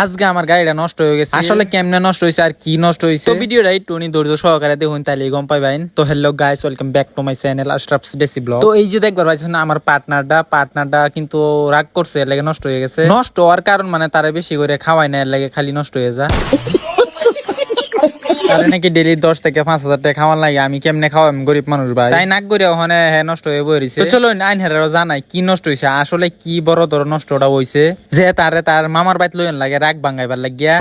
আজকে আমার গাড়িটা নষ্ট হয়ে গেছে। আসলে কেমনে নষ্ট হয়েছে আর কি নষ্ট হয়েছে, তো ভিডিওটা একটু ধৈর্য সহকারে দেখুন, তাইলে গম পাইবেন। তো hello guys, welcome back to my channel Ashraf's desi blog. তো এই যে দেখবার পাইছেন আমার পার্টনারটা কিন্তু রাগ করছে, এর লাগে নষ্ট হয়ে গেছে। নষ্ট হওয়ার কারণ মানে তারা বেশি করে খাওয়াই না, এর লাগে খালি নষ্ট হয়ে যায়। তারে নাকি ডেলি 10 থেকে 5,000 টাকা খাওয়ান লাগে, আমি কেমনে খাওয়াম গরিব মানুষ ভাই, তাই নাক করে ওখানে নষ্ট হয়ে বইছে। তো চলো আইন হেরাও জানাই কি নষ্ট হয়েছে, আসলে কি বড় ধর নষ্টটা হয়েছে যে তার মামার বাইত লইন লাগে রাগ ভাঙাইবার লাগিয়া।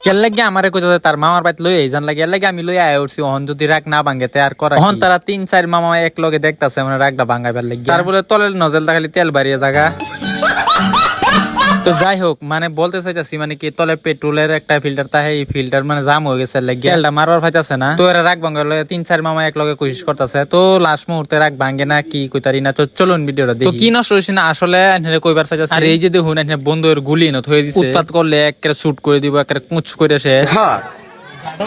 কেন লাগে আমারে কইতো তার মামার বাইত লই এই জান লাগে, এর লাগে আমি লই আয় উঠছি। ওহন যদি রাগ না ভাঙেতে আর করা, ওহন তারা 3-4 মামা এক লগে দেখতাছে মানে রাগটা ভাঙাইবার লাগিয়া। তার বলে তলের নজলটা খালি তেল বাড়িয়ে থাকা। তো যাই হোক, মানে বলতে চাইতাছি মানে কি তলে পেট্রোলের একটা ফিল্টার তাহে, এই ফিল্টার মানে জাম হয়ে গেছে, তেলটা মারবার পাইতাছে না। তো এরা রাগ ভাঙার 3-4 মামা এক লগে কোশিশ করতেছে, তো লাস্ট মুহূর্তে রাগ ভাঙে না কি কইতারি না। তো চলুন ভিডিওটা দেখি। তো কি নষ্ট হইছে না আসলে এখানে কইবার চাইতাছি। আর এই যে দেখুন এখানে বন্ধুর গুলি নত হয়ে দিছে, উৎপাত করলে একেবারে শুট করে দিব, একেবারে কুঁচ করে শেষ।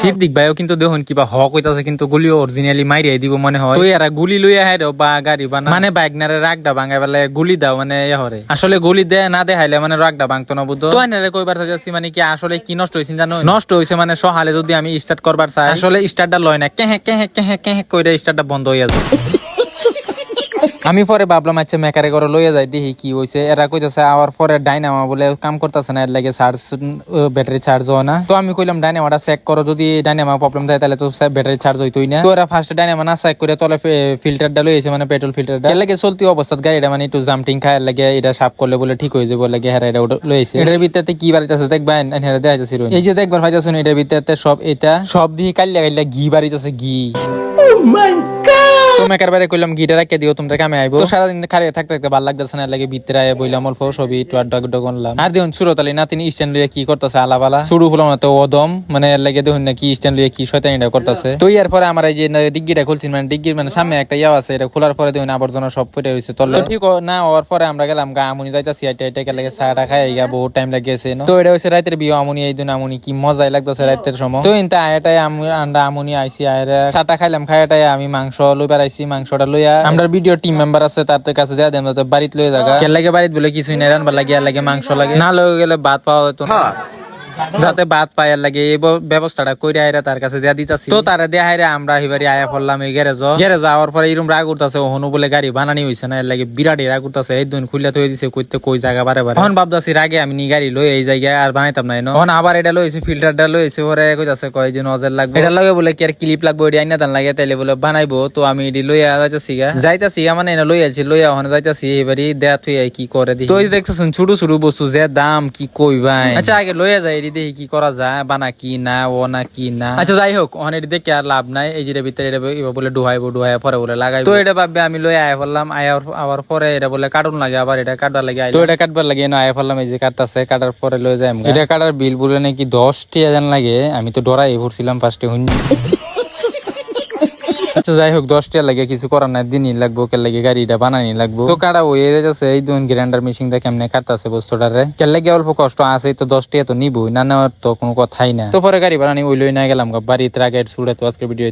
সিদ্দিক ভাইও কিন্তু দেখুন কিবা হক হইতাছে, কিন্তু গুলি অরিজিনালি মাইরিয়ে দিব মনে হয়। তো এরা গুলি লইয়া হাইরো বা গাড়ি বানা মানে বাইকনারে রাগটা ভাঙাই বেলা গুলি দাও মানে হরে, আসলে গুলি দে না দেখাইলে মানে রাগটা ভাঙতো না বুঝতো। তো এনারে কইবার চাইছি মানে কি আসলে কি নষ্ট হইছে জানো, নষ্ট হইছে মানে সহালে যদি আমি স্টার্ট করবার চাই, আসলে স্টার্টটা লয় না, কেহে কেহে কেহে কেহে কইরা স্টার্টটা বন্ধ হইয়া যায়। আমি পরে ভাবলাম আচ্ছা মেকারে করে লইয়া যাই দেখি কি হইছে। এরা কইতাছে আবার পরে ডাইনামা বলে কাম করতেছে না, এর লাগে চার্জ ব্যাটারি চার্জ হয় না। তো আমি কইলাম ডাইনামাটা চেক করো, যদি ডাইনামা প্রবলেম থাকে তাহলে তো ব্যাটারি চার্জ হইতোই না। তো এরা ফার্স্ট ডাইনামা না চেক করে তলে ফিল্টারটা লইছে মানে পেট্রোল ফিল্টারটা, এর লাগে চলতি অবস্থাত গাড়িটা মানে একটু জাম্পিং খায়, এর লাগে এটা সাফ করলে বলে ঠিক হয়ে যাবে, লাগে হেরা এটা লইছে। এটার ভিতরে কি বাড়িতেছে দেখবেন, হেরা দেখাইতেছি এই যে দেখবার ভাইতাছেন এটার ভিতরে সব এটা সব দিয়ে কাইলা ঘি বাড়িতেছে ঘি। তো মেকার বাইরে কইলাম গিটা রাখে দিও তোমরা কামে আইবো। তো সারাদিন খাড়িয়ে থাকতে থাকতে ভালো লাগতেছে না, লাগে ভিতরে আয় বইলাম অল্প ছবি একটু আড্ডা করলাম। আর দেখুন সুরতালি না তিনি স্ট্যান্ড লইয়া কি করতেছে আলাবালা শুরু হলো না তো ওদম, মানে এর লাগে দেখুন না কি স্ট্যান্ড লইয়া কি শয়তানিটা করতেছে। তো ইয়ার পরে আমার এই যে ডিগ্গিটা খুলছি, মানে ডিগ্গির মানে সামনে একটা ইয়া আছে, এটা খোলার পরে দেখুন আবর্জনা সব ফুটে হইছে তলে। তো ঠিক না হওয়ার পরে আমরা গেলাম গা আমুনি যাইতাছি, এটা লাগে চাটা খাই গা বহু টাইম লাগিয়েছে। তো এটা হইছে রাতের বিয়ে আমুনি, এই দিন আমুনি কি মজাই লাগতেছে রাতের সময়। তো ইনতা আয়টাই আমরা আমুনি আইছি, আর চাটা খাইলাম, খাইটাই আমি মাংস লইবার আইছি। মাংসটা লইয়া আমরা ভিডিও টিম মেম্বার আছে তার কাছে দেয়া দেন, তো বাড়িতে লইয়া জায়গা কেন লাগে বাড়িতে বলে কিছুই নাই, রান্নার লাগে আর লাগে মাংস লাগে না, লয়ে গেলে ভাত পাওয়া হতো না, যাতে ভাত পাইয়ার লাগে এই ব্যবস্থাটা কইরা আইরা তার কাছে দেয়া দিতাছি। তো তারা দেয়া হাইরা আমরা এবারে আয়া পড়লাম এই গ্যারেজ আওয়ার পরে এরকম রাগ উঠতাছে, ওহনু বলে গাড়ি বানানি হইছে না, এর লাগে বিরাট রাগ উঠতাছে। এই দিন খুললা থই দিছে কইতে কই জায়গা বারে এখন ভাবতাছি রাগে আমি নি গাড়ি লই এই জায়গায় আর বানাইতাম না এখন আবার এটা লইছে ফিল্টারটা লইছে, পরে কইতাছে কয় যে নজর লাগবে, এটা লাগে বলে কি আর ক্লিপ লাগবে, এটা আইনা দান লাগে তাইলে বলে বানাইবো। তো আমি এডি লইয়া যাইতাছি মানে এনে লইয়াছি লইয়া ওখানে যাইতাছি, এবারে দেয়া থই কি করে দেখি। তো এই দেখছুন ছোট ছোট বস্তু যে দাম কি কই ভাই, আচ্ছা আগে লইয়া যাই এডি দেখি কি করা যায়, বানা কি না ও না কি না। আচ্ছা যাই হোক ওখানে এটি দেখে আর লাভ নাই, এই যে ভিতরে এটা বলে ডুহাইবো পরে বলে লাগাই। তো এটা ভাববে আমি লই আয়া ফেললাম, আবার পরে এটা বলে কাটুন লাগে, আবার এটা কাটবার লাগে। তো এটা কাটবার লাগে না আয়া ফেললাম, এই যে কাটতাছে, কাটার পরে লয়ে যাই। এটা কাটার বিল বলে নাকি 10 টাকা লাগে, আমি তো ডরাই পড়ছিলাম ফার্স্টে হুন। আচ্ছা যাই হোক 10 টাকা লাগে, কিছু করার নাই, দিনই লাগবো কে লাগে গাড়িটা বানানি লাগবো। তো কাটা হয়ে যাচ্ছে এই দুন গ্রাইন্ডার মেশিন দিয়ে কেমনে কাটতেছে বস্তুটারে, কে লাগে অল্প কষ্ট আছে, তো 10 টাকা তো নিবই না, নেওয়ার তো কোনো কথাই না। তো পরে গাড়ি বানানি ওই লই না গেলাম বাড়িতে, আগে ছুড়ে। তো আজকে ভিডিও